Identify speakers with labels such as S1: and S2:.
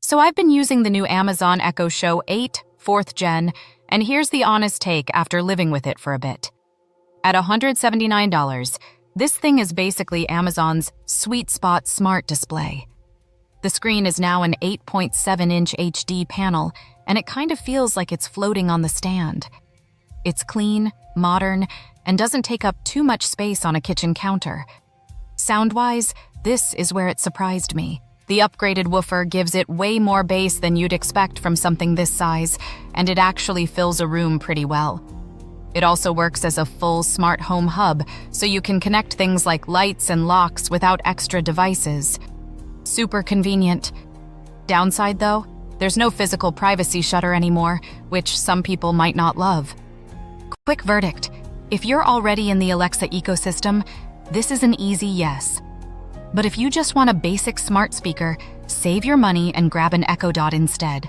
S1: So I've been using the new Amazon Echo Show 8 4th Gen, and here's the honest take after living with it for a bit. At $179, this thing is basically Amazon's sweet spot smart display. The screen is now an 8.7-inch HD panel, and it kind of feels like it's floating on the stand. It's clean, modern, and doesn't take up too much space on a kitchen counter. Sound-wise, this is where it surprised me. The upgraded woofer gives it way more bass than you'd expect from something this size, and it actually fills a room pretty well. It also works as a full smart home hub, so you can connect things like lights and locks without extra devices. Super convenient. Downside though, there's no physical privacy shutter anymore, which some people might not love. Quick verdict: if you're already in the Alexa ecosystem, this is an easy yes. But if you just want a basic smart speaker, save your money and grab an Echo Dot instead.